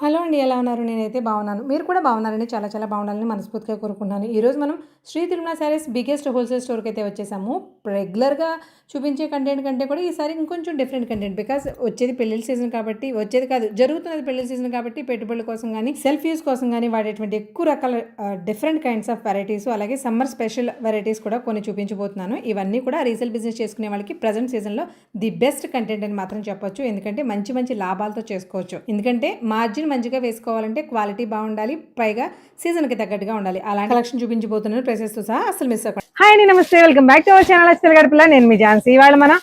Hello అండి. ఎలా ఉన్నారు? నేనైతే బాగున్నాను. మీరు కూడా బాగున్నారని చాలా చాలా బాగుండాలని మనస్ఫూర్తిగా కోరుకుంటున్నాను. ఈరోజు మనం శ్రీ తిరుమల శారీస్ బిగ్గెస్ట్ హోల్‌సేల్ స్టోర్‌కి అయితే వచ్చేసాము. రెగ్యులర్‌గా చూపించే కంటెంట్ కంటే కూడా ఈసారి ఇంకొంచెం డిఫరెంట్ కంటెంట్. బికాజ్ వచ్చేది పెళ్ళిళ్ళ సీజన్ కాబట్టి వచ్చేది కాదు జరుగుతున్నది పెళ్ళిళ్ళ సీజన్ కాబట్టి పెట్టుబడుల కోసం గానీ, సెల్ఫ్ యూజ్ కోసం గానీ వాడేటువంటి ఎక్కువ రకాల డిఫరెంట్ కైండ్స్ ఆఫ్ వెరైటీస్ అలాగే సమ్మర్ స్పెషల్ వెరైటీస్ కూడా కొన్ని చూపించబోతున్నాను. ఇవన్నీ కూడా రీసేల్ బిజినెస్ చేసుకునే వాళ్ళకి ప్రెజెంట్ సీజన్‌లో ది బెస్ట్ కంటెంట్ అని మాత్రం చెప్పొచ్చు. ఎందుకంటే మంచి మంచి లాభాలతో చేసుకోవచ్చు. ఎందుకంటే మార్జిన్ మంచిగా వేసుకోవాలంటే క్వాలిటీ బాగుండాలి, పైగా సీజన్కి తగ్గట్టుగా ఉండాలి. అలాంటి కలెక్షన్ చూపించబోతున్నాను ప్రైసెస్ తో సహా. అసలు మిస్ అవ్వకండి. హాయ్ అండి, నమస్తే, welcome back to our channel అస్సలు గడపల. నేను మీ ఝాన్సీ. ఇవాళ మన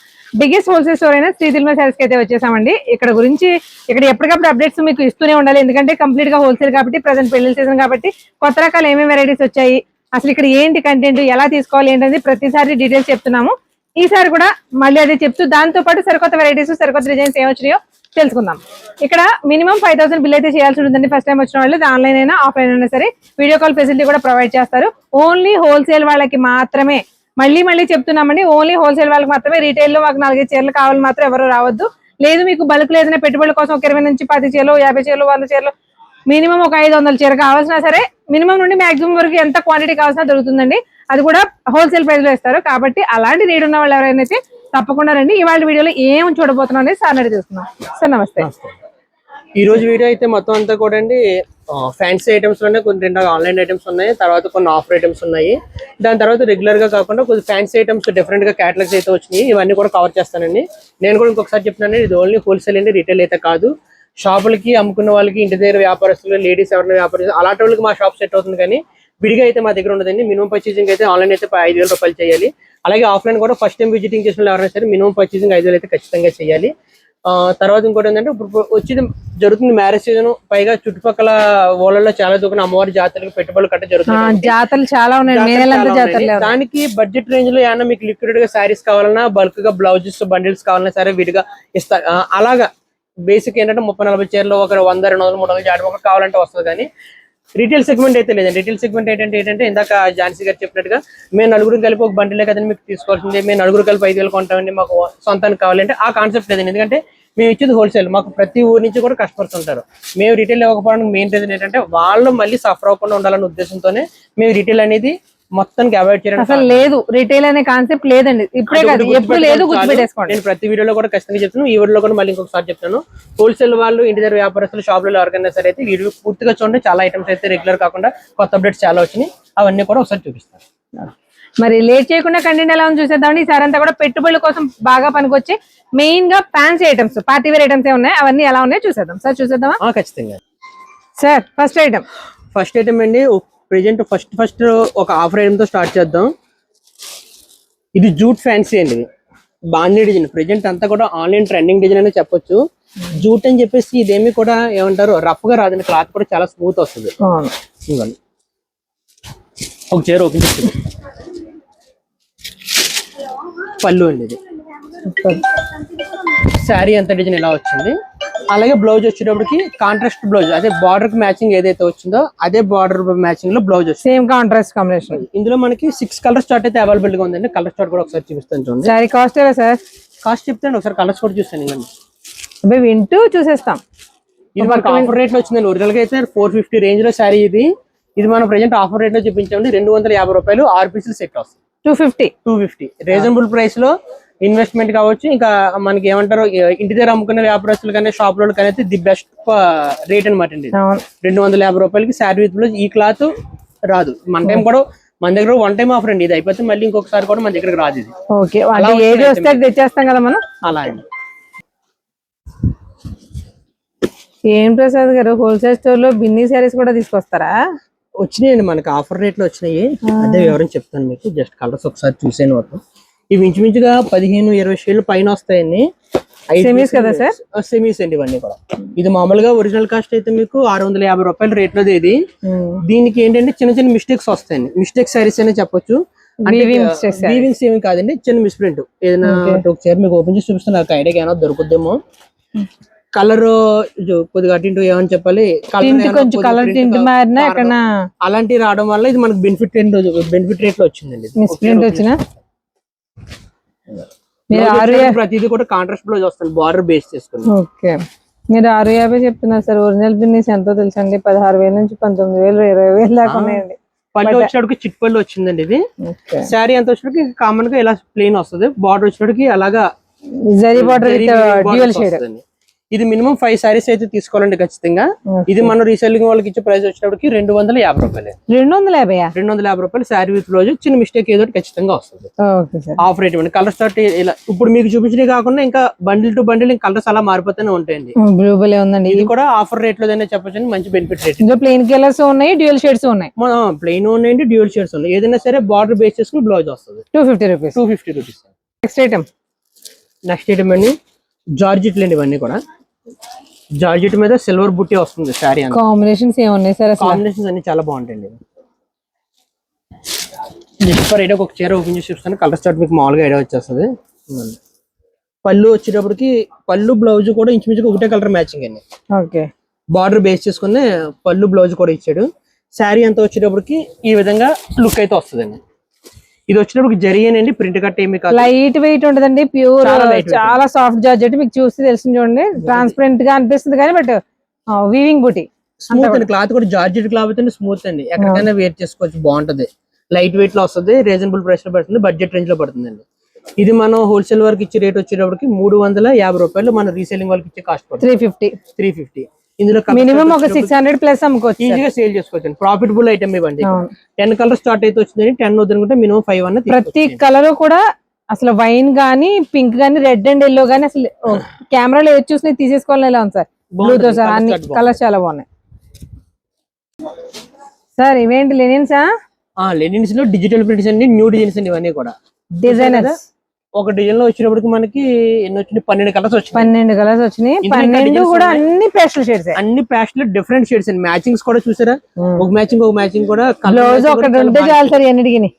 బిగ్గెస్ట్ హోల్సేల్ స్టోర్ అయిన శ్రీ తిరుమల శారీస్ కి అయితే వచ్చేసామండి. ఇక్కడ ఎప్పటికప్పుడు అప్డేట్స్ మీకు ఇస్తూనే ఉండాలి. ఎందుకంటే కంప్లీట్ గా హోల్సేల్ కాబట్టి, ప్రజెంట్ పెళ్లి సీజన్ కాబట్టి కొత్త రకాలు ఏమేమి వెరైటీస్ వచ్చాయి, అసలు ఇక్కడ ఏంటి కంటెంట్, ఎలా తీసుకోవాలి ఏంటనేది ప్రతిసారి డీటెయిల్స్ చెప్తున్నాము. ఈసారి కూడా మళ్ళీ అదే చెప్తూ దాంతో పాటు సరికొత్త వెరైటీస్, సరికొత్త డిజైన్స్ ఏమొచ్చినాయో తెలుసుకుందాం. ఇక్కడ మినిమం 5000 బిల్ అయితే చేయాల్సి ఉంటుందండి. ఫస్ట్ టైం వచ్చిన వాళ్ళు ఆన్లైన్ అయినా ఆఫ్లైన్ అయినా సరే వీడియో కాల్ ఫెసిలిటీ కూడా ప్రొవైడ్ చేస్తారు. ఓన్లీ హోల్సేల్ వాళ్ళకి మాత్రమే, మళ్ళీ చెప్తున్నామండి, ఓన్లీ హోల్సేల్ వాళ్ళకి మాత్రమే. రీటైల్ లో మాకు 4 చీరలు కావాలి మాత్రం ఎవరు రావద్దు. లేదు మీకు బల్క్ లేదనే పెట్టుబడుల కోసం ఒక 20 నుంచి 10 చీరలు, 50 చీరలు, 100 చీరలు, మినిమం ఒక 500 చీర కావాల్సినా సరే మినిమం నుండి మాక్సిమం వరకు ఎంత క్వాంటిటీ కావాల్సిన దొరుకుతుందండి. అది కూడా హోల్సేల్ ప్రైస్ లో ఇస్తారు. కాబట్టి అలాంటి నీడ్ ఉన్న వాళ్ళు ఎవరైనా అయితే తప్పకుండా రండి. ఇవాళ వీడియోలో ఏం చూడబోతున్నాం అనేది సార్ అడిగి చూస్తున్నాం. సార్ నమస్తే. ఈ రోజు వీడియో అయితే మొత్తం అంతా కూడా అండి ఫ్యాన్సీ ఐటమ్స్ లోనే కొన్ని 2 ఆన్లైన్ ఐటమ్స్ ఉన్నాయి, తర్వాత కొన్ని ఆఫర్ ఐటమ్స్ ఉన్నాయి. దాని తర్వాత రెగ్యులర్ గా కాకుండా కొన్ని ఫ్యాన్సీ ఐటమ్స్ డిఫరెంట్ గా క్యాటలాగ్స్ అయితే వచ్చినాయి. ఇవన్నీ కూడా కవర్ చేస్తానండి. నేను కూడా ఇంకొకసారి చెప్తున్నాను, ఇది ఓన్లీ హోల్సేల్ అండి, రీటైల్ అయితే కాదు. షాపులకి అమ్ముకున్న వాళ్ళకి, ఇంటి దగ్గర వ్యాపారస్తులు, లేడీస్ ఎవరైనా వ్యాపారస్తులు అలాంటి వాళ్ళకి మా షాప్ సెట్ అవుతుంది. కానీ విడిగా అయితే మా దగ్గర ఉండదండి. మినిమం పర్చేసింగ్ అయితే ఆన్లైన్ అయితే 5000 రూపాయలు చేయాలి. అలాగే ఆఫ్లైన్ కూడా ఫస్ట్ టైం విజిటింగ్ చేసిన వాళ్ళు ఎవరైనా సరే మినిమం పర్చేసింగ్ 5000 అయితే ఖచ్చితంగా చేయాలి. తర్వాత ఇంకోటి ఏంటంటే ఇప్పుడు వచ్చేది జరుగుతుంది మ్యారేజ్ సీజన్, పైగా చుట్టుపక్కల ఊళ్ళలో చాలా దూరం అమ్మవారి జాతరలకు పెట్టుబడులు కట్ట జరుగుతుంది. జాతరలు చాలా ఉన్నాయి. దానికి బడ్జెట్ రేంజ్ లో ఏమన్నా మీకు లిక్విడ్ గా శారీస్ కావాలన్నా, బల్క్ గా బ్లౌజెస్ బండిల్స్ కావాలన్నా సరే విడిగా ఇస్తారు. అలాగా బేసిక్ ఏంటంటే 30-40 చీరలు ఒక 100-200-300 జాడి మొక్క కావాలంటే వస్తుంది. కానీ రీటైల్ సెగ్మెంట్ అయితే లేదండి. రీటైల్ సెగ్మెంట్ ఏంటంటే ఇందాక ఝాన్సీ గారు చెప్పినట్టుగా మేము నలుగురు కలిపి ఒక బండిలే కదండి మీకు తీసుకోవాల్సింది, మేము నలుగురు కలిపి 5000 కొంటామండి, మాకు సొంతానికి కావాలంటే ఆ కాన్సెప్ట్ లేదండి. ఎందుకంటే మేము ఇచ్చేది హోల్సేల్, మాకు ప్రతి ఊరి నుంచి కూడా కస్టమర్స్ ఉంటారు. మేము రీటైల్ ఇవ్వకపోవడానికి మెయిన్ రీజన్ ఏంటంటే వాళ్ళు మళ్ళీ సఫర్ అవ్వకుండా ఉండాలనే ఉద్దేశంతోనే మేము రీటైల్ అనేది మొత్తానికి అవాయిడ్ చేయడం. అసలు లేదు, రీటైల్ అనే కాన్సెప్ట్ లేదండి. ఇప్పుడే కాదు, ఎప్పుడు లేదు, గుర్తుపెట్టేసుకోండి. నేను ప్రతి వీడియోలో కూడా ఖచ్చితంగా చెప్తున్నాను. ఈ వీడియోలో కూడా మళ్ళీ ఇంకొకసారి చెప్తాను. హోల్సేల్ వాళ్ళు, ఇంటి దగ్గర వ్యాపారస్తులు, షాపులలో ఎవరికైనా సరే అయితే వీడియో పూర్తిగా చూడండి. చాలా ఐటమ్స్ అయితే రెగ్యులర్ కాకుండా కొత్త అప్డేట్స్ చాలా వచ్చినాయి. అవన్నీ కూడా ఒకసారి చూపిస్తాను. మరి లేట్ చేయకుండా కంటెంట్ ఎలా ఉంది చూసేద్దామండి. ఈసారి అంతా కూడా పెట్టుబడుల కోసం బాగా పనికొచ్చి మెయిన్ గా fancy items, party wear items ఉన్నాయి. అవన్నీ ఎలా ఉన్నాయో చూసేద్దాం. సార్ చూసేద్దామా? ఖచ్చితంగా సార్. ఫస్ట్ ఐటమ్ అండి, ప్రెజెంట్ ఫస్ట్ ఒక ఆఫర్ ఐటమ్ తో స్టార్ట్ చేద్దాం. ఇది జూట్ ఫ్యాన్సీ అండి, ఇది బాండీ డిజైన్. ప్రెజెంట్ అంతా కూడా ఆన్లైన్ ట్రెండింగ్ డిజైన్ అని చెప్పొచ్చు. జూట్ అని చెప్పేసి ఇదేమి కూడా ఏమంటారు రఫ్ గా రాదండి, క్లాత్ కూడా చాలా స్మూత్ వస్తుంది. ఒక చీర ఓపెన్ చేస్తుంది. పళ్ళు అండి, ఇది శారీ అంత డిజైన్ ఇలా వచ్చింది. అలాగే బ్లౌజ్ వచ్చేటప్పటికి కాంట్రాస్ట్ బ్లౌజ్, అదే బార్డర్ కి మ్యాచింగ్ ఏదైతే వచ్చిందో అదే బార్డర్ మ్యాచింగ్ లో బ్లౌజ్ వచ్చింది. Same contrast combination. ఇందులో మనకి 6 కలర్స్ చార్ట్ అయితే అవైలబుల్ గా ఉందండి. కలర్ చార్ట్ కూడా ఒకసారి చూపిస్తాను చూడండి. సారీ కాస్ట్ ఎలా సార్? కాస్ట్ చెప్తాను, ఒకసారి కలర్స్ కూడా చూస్తాను. ఇవ్వండి, వింటూ చూసేస్తాం. ఇది మనకి ఆఫర్ రేట్ లో వచ్చిందండి. ఒరిజినల్ గా అయితే 450 రేంజ్ లో శారీ ఇది మనం ప్రెజెంట్ ఆఫర్ రేట్ లో చూపించామండి. 250 రూపాయలు 6 పీసులు సెట్ వస్తుంది. 250 రీజనబుల్ ప్రైస్ లో ఇన్వెస్ట్మెంట్ కావచ్చు. ఇంకా మనకి ఏమంటారు ఇంటి దగ్గర అమ్ముకునే వ్యాపారస్తులు కానీ షాప్ లో కానీ ది బెస్ట్ రేట్ అనమాట అండి. 250 రూపాయలకి శారీ విత్ బ్లౌజ్. ఈ క్లాత్ రాదు మన టైం కూడా, మన దగ్గర 1 టైం ఆఫర్ అండి. ఇది అయిపోతే మళ్ళీ ఇంకొకసారి కూడా మన దగ్గరకు రాదు. ఇది తెచ్చేస్తాం కదా మనం. అలా అండి. ఏం ప్రసాద్ గారు, హోల్సేల్ స్టోర్ లో బిన్నీ శారీస్ కూడా తీసుకొస్తారా? వచ్చినాయండి, మనకి ఆఫర్ రేట్ లో వచ్చినాయి. అదే వివరం చెప్తాను మీకు. జస్ట్ కలర్స్ ఒకసారి చూసాను. మొత్తం ఇవి ఇంచుమించుగా 15-20 షేడ్లు పైన వస్తాయండి. సెమీస్ కదా సార్? సెమీస్ అండి ఇవన్నీ కూడా. ఇది మామూలుగా ఒరిజినల్ కాస్ట్ అయితే మీకు 650 రూపాయల రేట్ లోది. ఇది దీనికి ఏంటంటే చిన్న చిన్న మిస్టేక్స్ వస్తాయండి. మిస్టేక్ శారీస్ అనే చెప్పొచ్చు. వీవింగ్స్ ఏమి కాదండి, చిన్న మిస్ప్రింట్. ఏదైనా ఒకసారి మీకు ఓపెన్ చేసి చూపిస్తాను, నాకు ఐడియా ఏమైనా దొరుకుద్దేమో. కలర్ కొద్దిగా అటు ఇటు ఏమని చెప్పాలి, అలాంటివి రావడం వల్ల ఇది మనకు బెనిఫిట్ రేట్ లో వచ్చిందండి. ప్రతిదీ కూడా కాంట్రాస్ట్ బ్లౌజ్ వస్తుంది, బార్డర్ బేస్ చేసుకుని. మీరు 650 చెప్తున్నారు సార్. ఒరిజినల్ పిన్నీస్ ఎంతో తెలుసండి, 16,000 నుంచి 19,000, 20,000 దాకా ఉన్నాయండి. పళ్ళు వచ్చేటికి చిట్ పళ్ళు వచ్చిందండి. ఇది శారీ ఎంత వచ్చేటికి కామన్ గా ఇలా ప్లెయిన్ వస్తుంది. బార్డర్ వచ్చేటికి అలాగా zari border with dual shade. ఇది మినిమం 5 సారీస్ అయితే తీసుకోవాలండి ఖచ్చితంగా. ఇది మనం రీసెల్లింగ్ వాళ్ళకి ఇచ్చే ప్రైస్ వచ్చేటప్పటికి 250 రూపాయలు. 250 రూపాయలు శారీ విత్ బ్లౌజ్. చిన్న మిస్టేక్ ఏదో ఖచ్చితంగా వస్తుంది. ఆఫ్ రేట్ ఇవ్వండి. కలర్ స్టార్ట్ ఇలా ఇప్పుడు మీకు చూపించినవి కాకుండా ఇంకా బండిల్ టు బండిల్ కలర్స్ అలా మారిపోతూనే ఉంటాయండి. ఉందండి. ఇది కూడా ఆఫర్ రేట్ లోనే చెప్పొచ్చు, మంచి బెనిఫిట్ రేట్. ప్లెయిన్ కలర్స్ ఉన్నాయి, డ్యూయల్ షేడ్స్ ఉన్నాయి. ప్లెయిన్ ఉన్నాయండి, డ్యూయల్ షేడ్స్ ఉన్నాయి. ఏదైనా సరే బార్డర్ బేస్ చేసుకుని బ్లౌజ్ వస్తుంది. 250 రూపీస్. నెక్స్ట్ ఐటమ్ అండి జార్జెట్లు అండి. ఇవన్నీ కూడా జార్జెట్ మీద సిల్వర్ బుట్టి వస్తుంది. శారీ కాంబినేషన్స్ ఏమున్నాయి సార్? కాంబినేషన్స్ అన్ని చాలా బాగుంటాయండి. జస్ట్ ఫర్ ఐడియా ఒక చీర ఓపెన్ చేసి చూస్తాను. కలర్ స్టార్ట్ మీకు మామూలుగా ఐడియా వచ్చేస్తుంది. పళ్ళు వచ్చేటప్పటికి పళ్ళు బ్లౌజ్ కూడా ఇంచుమించుగా ఒకటే కలర్ మ్యాచింగ్ అండి. ఓకే. బార్డర్ బేస్ చేసుకుని పళ్ళు బ్లౌజ్ కూడా ఇచ్చాడు. శారీ అంతా వచ్చేటప్పటికి ఈ విధంగా లుక్ అయితే వస్తుందండి. ఇది వచ్చినప్పుడు జరిగేనండి, ప్రింట్ కట్ ఏమి కాదు. లైట్ వెయిట్ ఉంటదండి, ప్యూర్ చాలా సాఫ్ట్ జార్జెట్. మీకు చూసి తెలిసింది చూడండి, ట్రాన్స్పరెంట్ గా అనిపిస్తుంది కానీ బట్ వీవింగ్ బూటీ స్మూత్ అండి. క్లాత్ కూడా జార్జెట్ క్లాత్ అండి, స్మూత్ అండి. ఎక్కడికైనా వేర్ చేసుకోవచ్చు, బాగుంటది. లైట్ వెయిట్ లో వస్తుంది, రీజనబుల్ ప్రైస్ లో పడుతుంది, బడ్జెట్ రేంజ్ లో పడుతుందండి. ఇది మనం హోల్సేల్ వరకు ఇచ్చే రేట్ వచ్చేటప్పటికి 350 రూపాయలు. మన రీసేలింగ్ వాళ్ళకి ఇచ్చే కాస్ట్ 350. ఇందులో మినిమం ఒక 600 ప్లస్ అమ్ముకోవచ్చు, ఈజీగా సేల్ చేసుకోవచ్చు. ప్రాఫిటబుల్ ఐటమ్ ఇవ్వండి. 10 కలర్ స్టార్ట్ అయితే వచ్చిందండి. 10 వద్దనుకుంటే మినిమం 5 అన్న. ప్రతి కలర్ కూడా అసలు వైన్ గానీ, పింక్ గానీ, రెడ్ అండ్ ఎల్లో గానీ అసలు కెమెరాలో ఏది చూసినా తీసేసుకోవాలని ఎలా ఉంది సార్. బ్లూతో సార్ అన్ని కలర్స్ చాలా బాగున్నాయి సార్. ఇవేంటి లెనిన్సా? లెనిన్స్ లో డిజిటల్ ప్రింట్స్ అండి, న్యూ డిజైన్స్ అండి. ఇవన్నీ కూడా డిజైనర్స్. ఒక డిజైన్ లో వచ్చినప్పటికి మనకి ఎన్ని వచ్చినాయి? 12 కలర్స్ వచ్చినాయి. 12 కలర్స్ వచ్చినాయి. 12 కూడా అన్ని పేస్టల్ షేడ్స్. అన్ని పేస్టల్ డిఫరెంట్ షేడ్స్ అండి. మ్యాచింగ్స్ కూడా చూసారా? ఒక మ్యాచింగ్ కూడా. బ్లౌజ్ ఒకటి ఉంటే చాలు సార్ ఎన్నిటికి.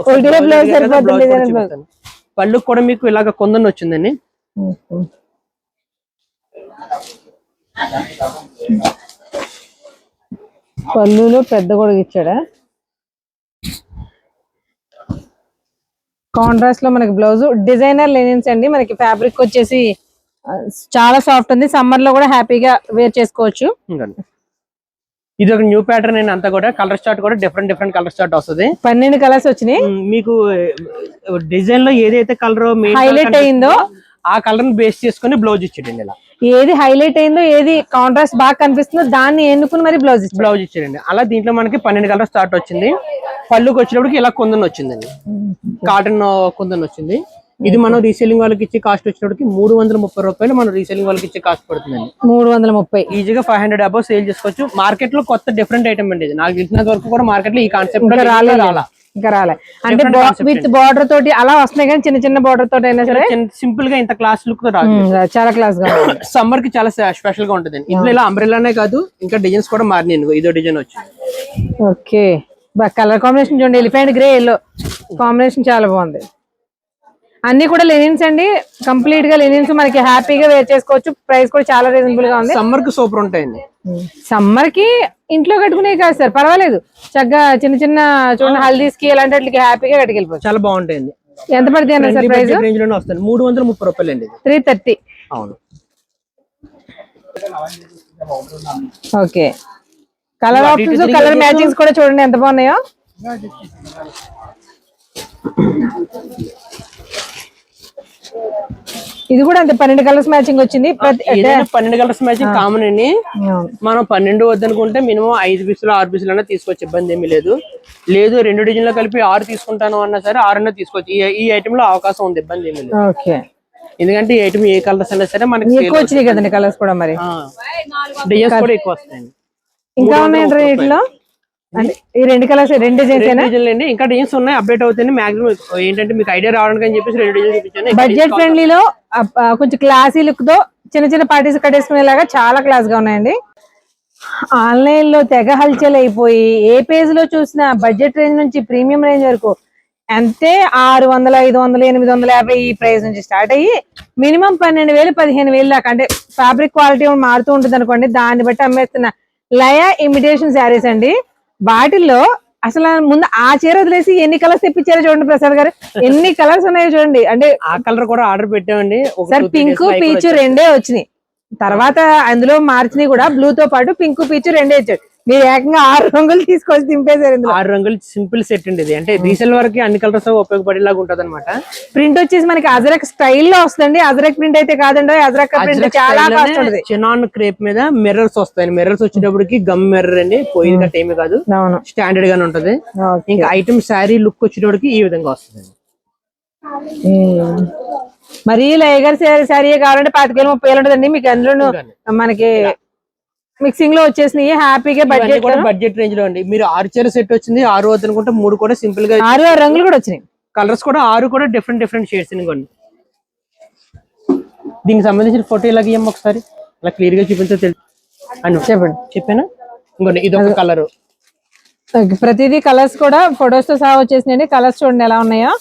ఒకటే బ్లౌజ్ సరిపోతుంది. పళ్ళుకి కూడా మీకు ఇలాగ కొందని వచ్చిందండి. పళ్ళులో పెద్ద కూడా ఇచ్చాడా? కాంట్రాస్ట్ లో మనకి బ్లౌజ్. డిజైనర్ లెనిన్స్ అండి. మనకి ఫ్యాబ్రిక్ వచ్చేసి చాలా సాఫ్ట్ ఉంది. సమ్మర్ లో కూడా హ్యాపీగా వేర్ చేసుకోవచ్చు. ఇది ఒక న్యూ ప్యాటర్న్ అండి. అంతా కూడా కలర్ స్టార్ట్ కూడా డిఫరెంట్ కలర్ స్టార్ట్ వస్తుంది. 12 కలర్స్ వచ్చినాయి. మీకు డిజైన్ లో ఏదైతే కలర్ హైలైట్ అయిందో ఆ కలర్ ని బేస్ చేసుకుని బ్లౌజ్ ఇచ్చాడండి. ఇలా ఏది హైలైట్ అయిందో, ఏది కాంట్రాస్ట్ బాగా కనిపిస్తుందో దాన్ని ఎన్నుకుని మరి బ్లౌజ్ ఇచ్చాడండి. అలా దీంట్లో మనకి 12 కలర్ స్టార్ట్ వచ్చింది. పళ్ళుకి వచ్చినప్పటికి ఇలా కొందని వచ్చిందండి, కాటన్ కొందని వచ్చింది. ఇది మనం రీసేలింగ్ వాళ్ళకి ఇచ్చే కాస్ట్ వచ్చేటప్పటికి 330 రూపాయలు. మనం రీసేలింగ్ వాళ్ళకి ఇచ్చే కాస్ట్ పడుతుందండి 330. ఈజీగా 500 అబౌవ్ సేల్ చేసుకోవచ్చు. మార్కెట్ లో కొత్త డిఫరెంట్ ఐటమ్ అండి. ఇది నాకు తెలిసినంత వరకు కూడా మార్కెట్ లో ఈ కాన్సెప్ట్ ఇంకా రాలే. అంటే విత్ బార్డర్ తోటి అలా వస్తున్నాయి కానీ చిన్న బార్డర్ తోటి అయినా సరే సింపుల్ గా ఇంత క్లాస్ లుక్ తో రాదు. చాలా క్లాస్ గా సమ్మర్ కి చాలా స్పెషల్ గా ఉంటుంది. ఇందులో ఇలా అంబ్రెల్లానే కాదు, ఇంకా డిజైన్స్ కూడా మారినాయి. ఇదో డిజైన్ వచ్చింది. ఓకే. కలర్ కాంబినేషన్ చూడండి, ఎలిఫెంట్ గ్రే ఎల్లో కాంబినేషన్ చాలా బాగుంది. అన్ని కూడా లెనిన్స్ అండి, కంప్లీట్ గా లెనిన్స్. మనకి హ్యాపీగా వేర్ చేసుకోవచ్చు. ప్రైస్ కూడా చాలా రీజనబుల్ గా ఉంది. సమ్మర్ కి సూపర్ ఉంటాయండి. సమ్మర్ కి ఇంట్లో కట్టుకునే కాదు సార్, పర్వాలేదు. చక్కగా చిన్న చూడండి హల్దీస్ కి ఇలాంటి వాటికి హ్యాపీగా కట్టుకెళ్ళిపోవచ్చు. చాలా బాగుంటాయండి. ఎంత పడుతుంది అన్న సార్ ప్రైస్? రేంజ్ లోనే వస్తుంది. 330 రూపాయలు అండి. 330. అవును. Okay. Colour options, colour matchings కూడా చూడండి ఎంత బాగున్నాయో. ఇది కూడా అంతే 12 కలర్స్ మ్యాచింగ్ వచ్చింది. 12 కలర్స్ మ్యాచింగ్ కామన్ అండి. మనం 12 వద్దనుకుంటే మినిమం 5 పీసులు 6 పీసులు అన్నా తీసుకోవచ్చు, ఇబ్బంది ఏమీ లేదు. 2 డిజైన్లు కలిపి 6 తీసుకుంటాను అన్నా సరే 6 అన్నా తీసుకోవచ్చు. ఈ ఐటమ్ లో అవకాశం ఉంది, ఇబ్బంది ఏమీ లేదు. ఎందుకంటే ఈ ఐటమ్ ఏ కలర్స్ అయినా సరే మనకి ఎక్కువ వచ్చినాయి కదండి కలర్స్ కూడా, మరి డిజైన్స్ కూడా ఎక్కువ వస్తాయండి. ఇంకా ఉన్నాయి రేట్లో. అంటే ఈ 2 కలర్స్ 2 డిజైన్స్ అండి. ఇంకా డిజైన్స్ ఉన్నాయి, అప్డేట్ అవుతాయి. మాక్సిమం ఏంటంటే మీకు ఐడియా రావడానికి అని చెప్పేసి 2 డిజైన్స్ చూపించాను. బడ్జెట్ ఫ్రెండ్లీలో కొంచెం క్లాసీ లుక్ తో చిన్న పార్టీస్ కట్టేసుకునేలాగా చాలా క్లాస్ గా ఉన్నాయండి. ఆన్లైన్ లో తెగ హల్చల్ అయిపోయి ఏ పేజ్ లో చూసినా బడ్జెట్ రేంజ్ నుంచి ప్రీమియం రేంజ్ వరకు అంతే 600, 500, 850 ఈ ప్రైస్ నుంచి స్టార్ట్ అయ్యి మినిమం 12,000, 15,000 దాకా. అంటే ఫ్యాబ్రిక్ క్వాలిటీ మారుతూ ఉంటుంది అనుకోండి, దాన్ని బట్టి అమ్మేస్తున్న లయా ఇమిటేషన్ శారీస్ అండి. వాటిల్లో అసలు ముందు ఆ చీర వదిలేసి ఎన్ని కలర్స్ తెప్పించారో చూడండి ప్రసాద్ గారు, ఎన్ని కలర్స్ ఉన్నాయో చూడండి. అంటే ఆ కలర్ కూడా ఆర్డర్ పెట్టామండి సార్. పింక్, పీచ్ 2 వచ్చినాయి. తర్వాత అందులో మార్చినవి కూడా బ్లూ తో పాటు పింక్ పీచ్ రెండే ఇచ్చాడు. మీరు ఏకంగా 6 రంగులు తీసుకొచ్చి దింపేశారు ఇందులో. 6 రంగులు సింపుల్ సెట్ అండి ఇది. అంటే రీసేల్ వరకు అన్ని కలర్స్ ఉపయోగపడేలాగా ఉంటది అనమాట. ప్రింట్ వచ్చేసి మనకి అజరక్ స్టైల్ లో వస్తుంది. అజరక్ ప్రింట్ అయితే కాదండి, అజరక్ ప్రింట్ చాలా కాస్ట్ ఉంటుంది. చినాన్ క్రేప్ మీద మిర్రర్స్ వస్తాయి. మిర్రర్స్ వచ్చేటప్పటికి గమ్ మిర్రర్ అండి, పోయింది గట్ట ఏమీ కాదు, స్టాండర్డ్ గానే ఉంటది. ఇంకా ఐటమ్ శారీ లుక్ వచ్చేటప్పటికి ఈ విధంగా వస్తుంది. మరి లైగర్ శారీ కావాలంటే 25,000-30,000 ఉంటదండి మీకు. అందులో మనకి మిక్సింగ్ లో వచ్చేసినాయి హ్యాపీగా. బడ్జెట్ బడ్జెట్ రేంజ్ లో అండి. మీరు 6 చీర సెట్ వచ్చింది, 6 అనుకుంటే 3 కూడా సింపుల్ గా 6 రంగులు కూడా వచ్చినాయి. కలర్స్ కూడా 6 కూడా డిఫరెంట్ షేడ్స్ ఇవ్వండి. దీనికి సంబంధించిన ఫోటో ఇలాగ ఇవ్వం ఒకసారి, అలా క్లియర్ గా చూపించో తెలుసు. చెప్పండి, చెప్పాను. ఇంకోండి ఇది ఒక కలర్. ప్రతిదీ కలర్స్ కూడా ఫొటోస్ తో సహా వచ్చేసినాయండి. కలర్స్ చూడండి ఎలా ఉన్నాయో.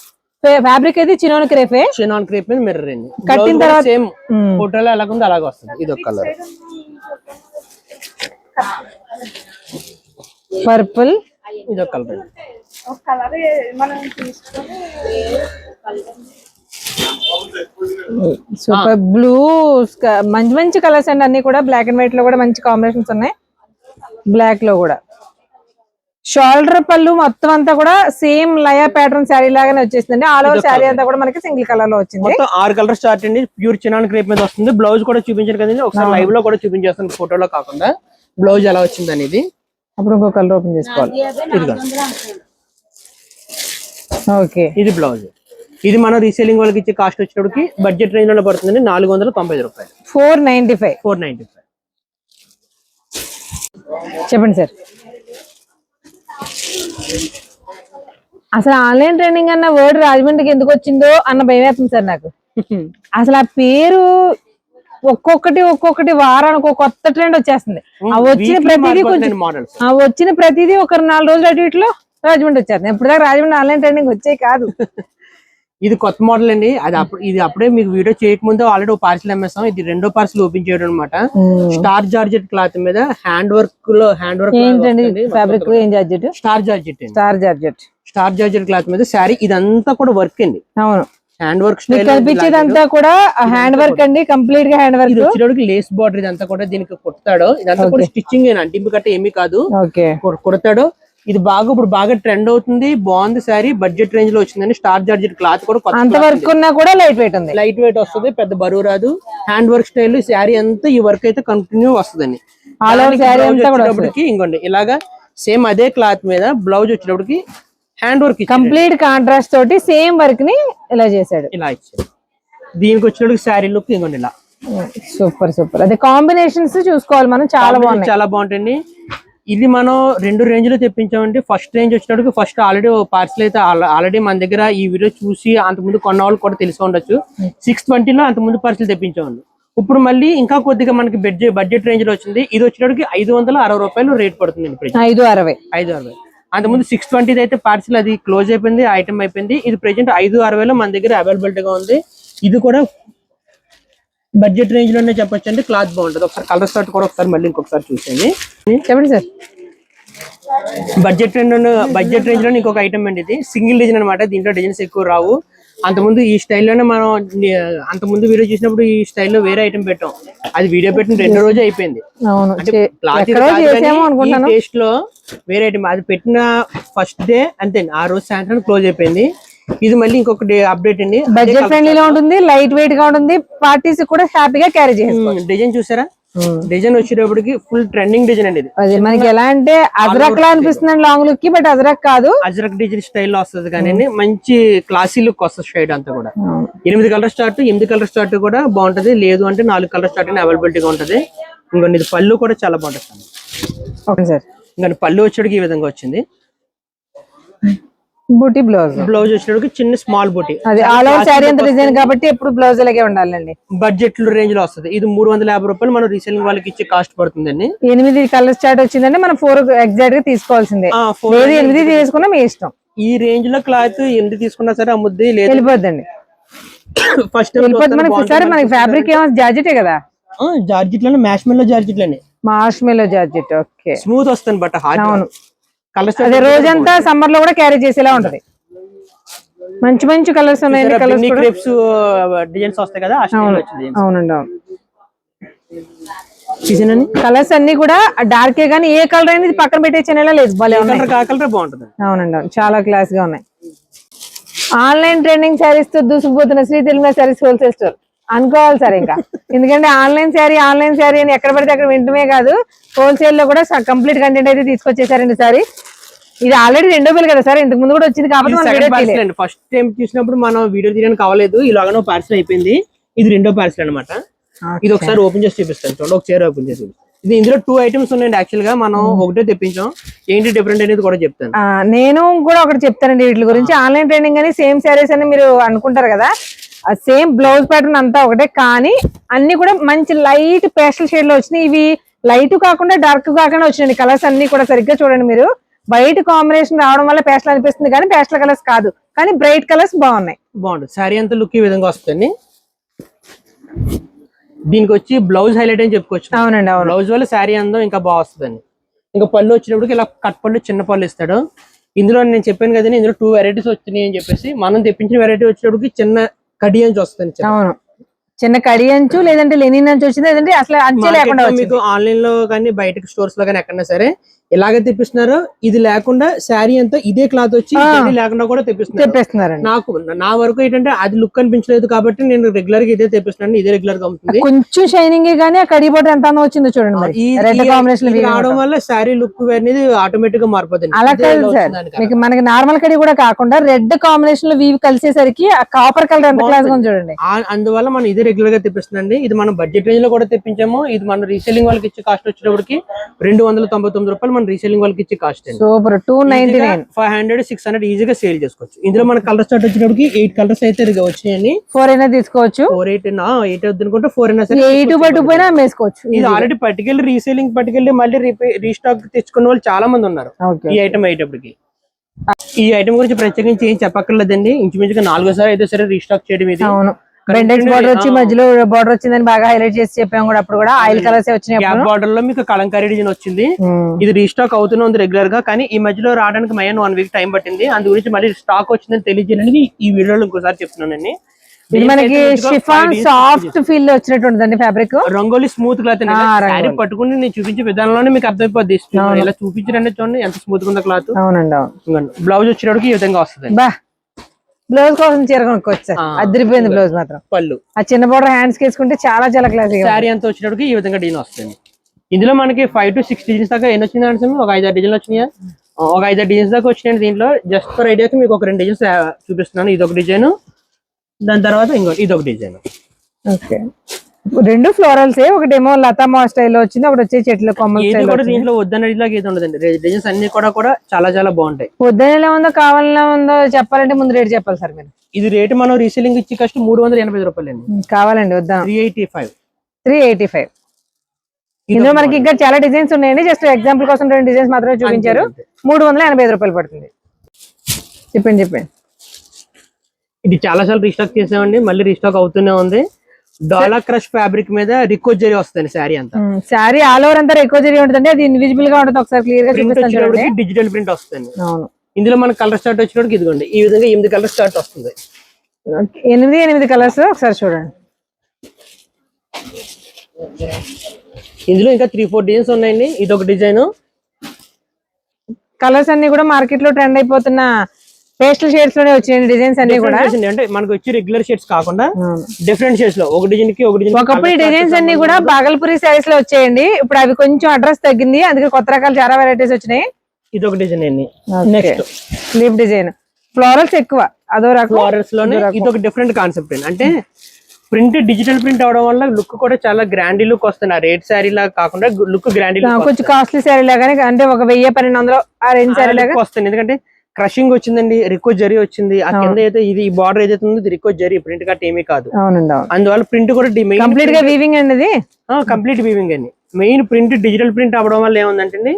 ఫ్యాబ్రిక్ అయితే చినాన్ క్రేపే. చినాన్ క్రేప్ మీద మిర్రర్ అండి. కట్టిన తర్వాత సేమ్ ఫోటోలో ఎలాగ ఉందో అలాగే వస్తుంది. ఇది ఒక కలర్ పర్పుల్. ఇది ఒక కలర్. Super blue. మంచి కలర్స్ అండి అన్ని కూడా. బ్లాక్ అండ్ వైట్ లో కూడా మంచి కాంబినేషన్స్ ఉన్నాయి. బ్లాక్ లో కూడా షోల్డర్ పళ్ళు మొత్తం అంతా కూడా సేమ్ లయా ప్యాటర్న్ శారీ లాగానే వచ్చేసిందండి. ఆల్ ఓవర్ శారీ అంతా కూడా మనకి సింగిల్ కలర్ లో వచ్చింది. మొత్తం 6 కలర్ స్టార్ట్ అండి. ప్యూర్ చినాన్ క్రేప్ మీద వస్తుంది. బ్లౌజ్ కూడా చూపించాను కదండి, ఒకసారి లైవ్ లో కూడా చూపించేస్తాను ఫోటోలో కాకుండా. బ్లౌజ్ ఎలా వచ్చింది అనేది అప్పుడు ఇంకో కలర్ ఓపెన్ చేసుకోవాలి. ఓకే, ఇది బ్లౌజ్. ఇది మనం రీసేలింగ్ వాళ్ళకి ఇచ్చే కాస్ట్ వచ్చేటప్పటికి బడ్జెట్ రేంజ్ లో పడుతుంది 495 రూపాయలు. 495. చెప్పండి సార్. అసలు ఆన్లైన్ ట్రైనింగ్ అన్న వర్డ్ రాజమండ్రికి ఎందుకు వచ్చిందో అన్న భయం వేస్తుంది సార్ నాకు. అసలు ఆ పేరు ఒక్కొక్కటి వారానికి ఒక కొత్త ట్రెండ్ వచ్చేస్తుంది. వచ్చిన ప్రతిదీ ఒక 4 రోజులు అటు ఇట్లో రాజమండ్రి వచ్చేస్తుంది. ఇప్పుడు దాకా రాజమండ్రి ఆన్లైన్ ట్రైనింగ్ వచ్చే కాదు. ఇది కొత్త మోడల్ అండి. అది ఇది అప్పుడే మీకు వీడియో చేయకముందు ఆల్రెడీ ఒక పార్సల్ అమ్మేస్తాం. ఇది రెండో పార్సల్ ఓపెన్ చేయడం అనమాట. స్టార్ జార్జెట్ క్లాత్ మీద హ్యాండ్ వర్క్ ఏంటండి ఫ్యాబ్రిక్? ఏం georgette? Star georgette. Star georgette cloth మీద శారీ ఇదంతా కూడా వర్క్ అండి. అవును, హ్యాండ్ వర్క్ కనిపించేదంతా కూడా హ్యాండ్ వర్క్ అండి. కంప్లీట్ గా హ్యాండ్ వర్క్. వచ్చేటప్పుడు లేస్ బార్డర్ ఇదంతా కూడా దీనికి కుడతాడు. ఇదంతా కూడా స్టిచ్చింగ్ అంటింపు కట్ట ఏమీ కాదు, కుడతాడు. ఇది ఇప్పుడు బాగా ట్రెండ్ అవుతుంది. బాగుంది శారీ. బడ్జెట్ రేంజ్ లో వచ్చిందండి. స్టార్ జార్జెట్ క్లాత్ కూడా అంత వర్క్ ఉన్నా కూడా లైట్ వెయిట్ ఉంది. లైట్ వెయిట్ వస్తుంది, పెద్ద బరువు రాదు. హ్యాండ్ వర్క్ స్టైల్ శారీ అంతా ఈ వర్క్ అయితే కంటిన్యూ వస్తుందండి. ఇంకోండి ఇలాగా సేమ్ అదే క్లాత్ మీద బ్లౌజ్ వచ్చేటప్పటికి హ్యాండ్ వర్క్ కంప్లీట్ కాంట్రాస్ట్ తోటి సేమ్ వర్క్ ని ఇలా చేశాడు. ఇలా ఇచ్చాడు. దీనికి వచ్చేటప్పటికి శారీ లుక్ ఇంకోండి ఇలా. సూపర్. అదే కాంబినేషన్స్ చూసుకోవాలి మనం. చాలా బాగుంటుంది. ఇది మనం 2 రేంజ్ లో తెప్పించామండి. ఫస్ట్ రేంజ్ వచ్చేటప్పుడు ఫస్ట్ ఆల్రెడీ పార్సల్ అయితే ఆల్రెడీ మన దగ్గర ఈ వీడియో చూసి అంతకుముందు కొన్న వాళ్ళు కూడా తెలిసి ఉండొచ్చు. 620 అంతకుముందు పార్సల్ తెప్పించామండి. ఇప్పుడు మళ్ళీ ఇంకా కొద్దిగా మనకి బడ్జెట్ రేంజ్ లో వచ్చింది. ఇది వచ్చేటప్పటికి 560 రూపాయలు రేట్ పడుతుంది. 560. అంతకుముందు 620 అయితే పార్సల్ అది క్లోజ్ అయిపోయింది, ఐటమ్ అయిపోయింది. ఇది ప్రెసెంట్ 560లో మన దగ్గర అవైలబిలిటీ గా ఉంది. ఇది కూడా బడ్జెట్ రేంజ్ లోనే చెప్పొచ్చండి. క్లాత్ బాగుంటుంది. ఒకసారి కలర్ స్టార్ట్ కూడా ఒకసారి మళ్ళీ ఇంకొకసారి చూసేయండి. చెప్పండి సార్. బడ్జెట్ రేంజ్ లో ఇంకొక ఐటమ్ అండి. ఇది సింగిల్ డిజైన్ అనమాట. దీంట్లో డిజైన్స్ ఎక్కువ రావు. అంతకుముందు ఈ స్టైల్లోనే మనం అంతకుముందు వీడియో చూసినప్పుడు ఈ స్టైల్లో వేరే ఐటమ్ పెట్టాం. అది వీడియో పెట్టిన 2 రోజు అయిపోయింది. టేస్ట్ లో వేరే ఐటమ్ అది పెట్టిన ఫస్ట్ డే అంతే, ఆ రోజు సాయంత్రం క్లోజ్ అయిపోయింది. ఇది మళ్ళీ ఇంకొకటి అప్డేట్ అండి. బడ్జెట్ ఫ్రెండ్లీలో ఉంటుంది, లైట్ వెయిట్ గా ఉంటుంది. పార్టీస్ కూడా హ్యాపీగా క్యారీ చేయాలి. డిజైన్ చూసారా? డిజైన్ వచ్చేటప్పటికి ఫుల్ ట్రెండింగ్ డిజైన్ అండి. ఇది మనకి ఎలా అంటే అజరక్ లా అనిపిస్తుంది లాంగ్ లుక్ కి, బట్ అజరక్ కాదు. అజరక్ డిజైన్ స్టైల్ వస్తుంది కానీ మంచి క్లాసీ లుక్ వస్తుంది. షేడ్ అంతా కూడా 8 కలర్ స్టార్ట్. 8 కలర్ స్టార్ట్ కూడా బాగుంటది. లేదు అంటే 4 కలర్ స్టార్ట్ అని అవైలబిలిటీగా ఉంటది. ఇంకొన్ని ఇది పళ్ళు కూడా చాలా బాగుంటుంది. Okay sir. ఇంకా పళ్ళు వచ్చేటికి ఈ విధంగా వచ్చింది. బూటీ బ్లౌజ్ వచ్చేటప్పుడు చిన్న స్మాల్ బూటీ. అది ఆల్ ఓవర్ శారీ అంత డిజైన్ కాబట్టి ఎప్పుడు బ్లౌజ్ లాగే ఉండాలండి. బడ్జెట్ రేంజ్ లో వస్తుంది. ఇది 350 రూపాయలు మనం రీసేలింగ్ వాళ్ళకి ఇచ్చే కాస్ట్ పడుతుందండి. 8 కలర్ స్టార్ట్ వచ్చిందంటే మనం 4 ఎగ్జాక్ట్ గా తీసుకోవాల్సిందే. 8 తీసుకున్నా మీ ఇష్టం. ఈ రేంజ్ లో క్లాత్ 8 తీసుకున్నా సరే అమ్ముద్ది, లేదు వెళ్ళిపోద్దండి. ఫస్ట్ మనకి ఫ్యాబ్రిక్ ఏమో జార్జెటే కదా. జార్జెట్ లోనే మ్యాష్మెల్లో జార్జెట్ లోనే మార్ష్మెల్లో జార్జెట్. ఓకే, స్మూత్ వస్తుంది బట్ అవును. అదే రోజంతా సమ్మర్ లో కూడా క్యారీ చేసేలా ఉంటది. మంచి కలర్స్ ఉన్నాయి. డిజైన్స్ వస్తాయి కదా. అవునండి, అవును. చూసానండి కలర్స్ అన్ని కూడా డార్కే గానీ ఏ కలర్ అనేది పక్కన పెట్టేలా లేదు, భలే ఉన్నాయి. కలర్ కలర్ బాగుంటుంది. అవునండి అవును, చాలా క్లాస్ గా ఉన్నాయి. ఆన్లైన్ ట్రెండింగ్ శారీస్ తో దూసుకుపోతున్న శ్రీ తిరుమల శారీస్ హోల్సేల్ స్టోర్ అనుకోవాలి సార్ ఇంకా. ఎందుకంటే ఆన్లైన్ శారీ అని ఎక్కడ పడితే అక్కడ వింటమే కాదు, హోల్సేల్ లో కూడా కంప్లీట్ కంటెంట్ అయితే తీసుకొచ్చేసారండి సారీ. ఇది ఆల్రెడీ రెండో బిల్ కదా సార్, ఇంతకు ముందు కూడా వచ్చింది కాబట్టి ఫస్ట్ టైం చూసినప్పుడు మనం వీడియో తీయడానికి కావలేదు, ఇలాగనో పార్సల్ అయిపోయింది. ఇది రెండో పార్సల్ అనమాట. ఇది ఒకసారి ఓపెన్ చేసి చూపిస్తాను చూడండి, ఒక చీర ఓపెన్ చేసి. ఇది ఇందులో 2 ఐటమ్స్ ఉన్నాయండి. యాక్చువల్ గా మనం ఒకటే తెప్పించాం, ఏంటి డిఫరెంట్ అనేది కూడా చెప్తాను. నేను కూడా ఒకటి చెప్తానండి వీటి గురించి. ఆన్లైన్ ట్రైనింగ్ అని సేమ్ శారీస్ అని మీరు అనుకుంటారు కదా, సేమ్ బ్లౌజ్ ప్యాటర్న్ అంతా ఒకటే, కానీ అన్ని కూడా మంచి లైట్ పేస్టల్ షేడ్ లో వచ్చినాయి. ఇవి లైట్ కాకుండా డార్క్ కాకుండా వచ్చినాయి కలర్స్ అన్ని కూడా. సరిగ్గా చూడండి మీరు, వైట్ కాంబినేషన్ రావడం వల్ల పేస్టల్ అనిపిస్తుంది కానీ పేస్టల్ కలర్స్ కాదు, కానీ బ్రైట్ కలర్స్ బాగున్నాయి. బాగుంటుంది శారీ అంతా లుక్ ఈ విధంగా వస్తుంది. దీనికి వచ్చి బ్లౌజ్ హైలైట్ అని చెప్పుకోవచ్చు. అవునండి అవును, బ్లౌజ్ వల్ల శారీ అందం ఇంకా బాగా వస్తుందండి. ఇంకా పళ్ళు వచ్చినప్పటికి ఇలా కట్ పళ్ళు, చిన్న పళ్ళు ఇస్తాడు. ఇందులో నేను చెప్పాను కదండి, ఇందులో 2 వెరైటీస్ వచ్చినాయి అని చెప్పేసి. మనం తెప్పించిన వెరైటీ వచ్చినప్పటికి చిన్న కడి అంచు వస్తుంది. అవును, చిన్న కడి అంచు లేదంటే లెనిన్ అంచు వచ్చింది, లేదంటే అసలు అంచు లేకుండా మీకు ఆన్లైన్ లో కానీ బయట స్టోర్స్ లో కానీ ఎక్కడన్నా సరే ఇలాగే తెప్పిస్తున్నారు. ఇది లేకుండా శారీ అంతా ఇదే క్లాత్ వచ్చి లేకుండా కూడా తెప్పిస్తున్నారు. నాకు నా వరకు ఏంటంటే అది లుక్ అనిపించలేదు కాబట్టి నేను రెగ్యులర్ గా ఇదే తెప్పిస్తున్నాను. ఇదే రెగ్యులర్ గా ఉంటుంది. కొంచెం షైనింగ్ గానీ ఆ కడి బోర్డర్ ఎంత వచ్చిందో చూడండి. రెడ్ కాంబినేషన్ రావడం వల్ల శారీ లుక్ అనేది ఆటోమేటిక్ గా మారిపోతుంది. అలా కాదు సార్, మీకు మనకి నార్మల్ కడి కూడా కాకుండా రెడ్ కాంబినేషన్ లో వీవ్ కలిసేసరికి ఆ కాపర్ కలర్ ఎంత క్లాస్ గా చూడండి. అందువల్ల మనం ఇదే రెగ్యులర్ గా తెప్పిస్తుందండి. ఇది మనం బడ్జెట్ రేంజ్ లో కూడా తెప్పించాము. ఇది మనం రీసెల్లింగ్ వాళ్ళకి ఇచ్చే కాస్ట్ వచ్చేటప్పటికి 299 రూపాయలు మన రీసెల్లింగ్ వాళ్ళకి ఇచ్చే కాస్ట్. సూపర్, 299, 500, 600 ఈజీగా సేల్ చేసుకోవచ్చు. ఇందులో మన కలర్ స్టార్ట్ వచ్చేటప్పటికి 8 కలర్స్ అయితే వచ్చినాయని. 4 అయినా తీసుకోవచ్చు, 8 వద్దనుకుంటే 4 అయినా సరే, 8 బట్టు పోయినా అమ్మేసుకోవచ్చు. ఇది ఆల్రెడీ పట్టుకెళ్ళి రీసేలింగ్ పట్టుకెళ్ళి మళ్ళీ రీస్టాక్ తెచ్చుకున్న వాళ్ళు చాలా మంది ఉన్నారు. ఈ ఐటమ్ అయ్యేటప్పటికి ఈ ఐటమ్ గురించి ప్రత్యేకించి ఏం చెప్పక్కర్లేదండి. ఇంచుమించుగా 4వ సారి అయితే సరే రీస్టాక్ చేయడం ఇది. అవును, బెండెక్స్ బార్డర్ వచ్చి మధ్యలో బార్డర్ వచ్చిందని బాగా హైలైట్ చేసి చెప్పాము కూడా. అప్పుడు కూడా ఆయిల్ కలర్స్ వచ్చినాయి. గ్యాప్ బార్డర్ లో మీకు కలంకారీ డిజైన్ వచ్చింది. ఇది రీస్టాక్ అవుతూనే ఉంది రెగ్యులర్ గా, కానీ ఈ మధ్యలో రావడానికి మైన్ 1 వీక్ టైం పట్టింది. అందు గురించి మళ్ళీ స్టాక్ వచ్చిందని తెలియజేయడానికి ఈ వీడియోలో ఇంకోసారి చెప్తున్నానండి. ఇది మనకి షిఫాన్ సాఫ్ట్ ఫీల్ లో వచ్చినట్టుందండి fabric. Rangoli smooth cloth sari పట్టుకుని నేను చూపించే విధానంలోనే మీకు అర్థమైపోద్ది. ఇలా చూపించండి చూడండి ఎంత స్మూత్ గా ఉందో క్లాత్. అవునండి, బ్లౌజ్ వచ్చేటప్పటికి ఈ విధంగా వస్తుంది. బ్లౌజ్ కోసం చీర కొనుక్కోవచ్చు, అదిరిపోయింది బ్లౌజ్ మాత్రం. పళ్ళు ఆ చిన్న బోర్డర్ హ్యాండ్స్ వేసుకుంటే చాలా చాలా క్లాస్. శారీ అంతా వచ్చేటప్పటికి ఈ విధంగా డిజైన్ వస్తుంది. ఇందులో మనకి 5 to 6 డిజైన్స్ దాకా ఎన్ని వచ్చింది అంటే ఒక 5-6 డిజైన్లు వచ్చినాయా, ఒక 5-6 డిజైన్స్ దాకా వచ్చినాయి. దీంట్లో జస్ట్ ఫర్ ఐడియాకి మీకు ఒక 2 డిజైన్స్ చూపిస్తున్నాను. ఇది ఒక డిజైన్, దాని తర్వాత ఇది ఒక డిజైన్. ఓకే, 2 ఫ్లోరల్స్, ఒకటేమో లతా స్టైల్లో వచ్చింది, ఒకటి వచ్చే చెట్ల కొమ్మల. దీంట్లో వద్దనేలాగా ఏది ఉండదండి. డిజైన్స్ అన్ని కూడా చాలా చాలా బాగుంటాయి. వద్దనేలా ఉందో కావాలన్నా ఉందో చెప్పాలంటే ముందు రేట్ చెప్పాలి సార్ మీరు. ఇది రేటు మనం రీసెలింగ్ ఇచ్చి కష్ట 385 రూపాయలు అండి. కావాలండి వద్దా 385. ఇందులో మనకి ఇంకా చాలా డిజైన్స్ ఉన్నాయండి. జస్ట్ ఎగ్జాంపుల్ కోసం 2 డిజైన్స్ మాత్రమే చూపించారు. 385 రూపాయలు పడుతుంది. చెప్పండి. ఇది చాలా సార్లు రీస్టాక్ చేసామండి, మళ్ళీ రీస్టాక్ అవుతూనే ఉంది. డాలా క్రష్ ఫ్యాబ్రిక్ మీద రికోజరీ వస్తుంది శారీ అంతా. శారీ ఆల్ ఓవర్ అంతా రికోజరీ ఉంటుంది, అది ఇన్విజిబుల్ గా ఉంటుంది. ఒకసారి క్లియర్ గా చూపిస్తాను. డిజిటల్ ప్రింట్ వస్తుంది. అవును, ఇందులో మన కలర్ స్టార్ట్ వచ్చినప్పుడు ఇదిగోండి ఈ విధంగా 8 కలర్ స్టార్ట్ వస్తుంది. 8 కలర్స్ ఒకసారి చూడండి. ఇందులో ఇంకా 3-4 డిజైన్స్ ఉన్నాయండి. ఇది ఒక డిజైన్. కలర్స్ అన్ని కూడా మార్కెట్ లో ట్రెండ్ అయిపోతున్న పేస్టల్ షేడ్స్ లోనే వచ్చాయి డిజైన్స్ అన్ని కూడా. అంటే మనకు వచ్చి రెగ్యులర్ షేడ్స్ కాకుండా డిఫరెంట్ షేడ్స్ లో ఒక డిజైన్ కి ఒక డిజైన్. ఒకప్పుడు డిజైన్స్ అన్ని కూడా బాగల్పూరి సారీస్ లో వచ్చాయండి. ఇప్పుడు అవి కొంచెం అడ్రస్ తగ్గింది, అందుకే కొత్త రకాలు చాలా వెరైటీస్ వచ్చినాయి. ఇది ఒక డిజైన్ అండి. నెక్స్ట్ లీఫ్ డిజైన్, ఫ్లోరల్స్ ఎక్కువ, అదో రకం. ఫ్లోరల్స్ లోనే ఇది ఒక డిఫరెంట్ కాన్సెప్ట్ అండి. అంటే ప్రింట్ డిజిటల్ ప్రింట్ అవడం వల్ల లుక్ కూడా చాలా గ్రాండ్ లుక్ వస్తుంది. ఆ రేట్ శారీ లాగా కాకుండా లుక్ గ్రాండ్ కొంచెం కాస్ట్లీ శారీ లాగానే, అంటే ఒక 1000-1200 ఆ రేంజ్ శారీ లాగా వస్తుంది. ఎందుకంటే క్రషింగ్ వచ్చిందండి, రికో జరీ వచ్చింది. ఆ కింద అయితే ఇది బార్డర్ ఏదైతే ఉందో ఇది రికో జరీ, ప్రింట్ కట్ ఏమీ కాదు. అందువల్ల ప్రింట్ కూడా కంప్లీట్ గా వీవింగ్ అండి. కంప్లీట్ వీవింగ్ అండి. మెయిన్ ప్రింట్ డిజిటల్ ప్రింట్ అవడం వల్ల ఏముందంటే